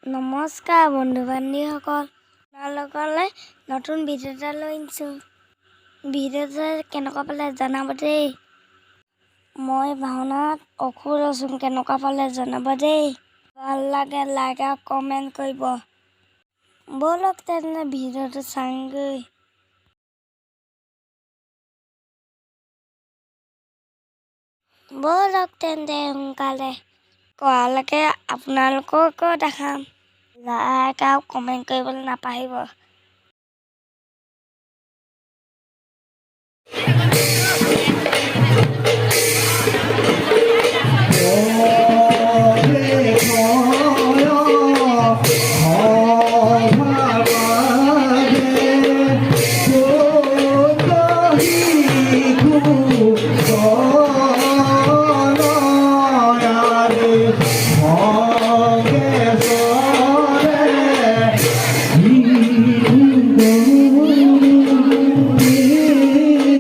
নমস্কাৰ বন্ধু বান্ধৱীসকল, আপোনালোকলৈ নতুন ভিডিঅ' এটা লৈ আহিছোঁ। ভিডিঅ'টো কেনেকুৱা পালে জনাব দেই। মই ভাওনাত অসুৰ আছোঁ, কেনেকুৱা পালে জনাব দেই। ভাল লাগে লাইক আৰু কমেণ্ট কৰিব। ব'লক তেনে ভিডিঅ'টো চাওঁগৈ। ব'লক তেন্তে সোনকালে কৰালৈকে আপোনালোককো দেখাম। লাইক আৰু কমেণ্ট কৰিবলৈ নাপাহৰিব।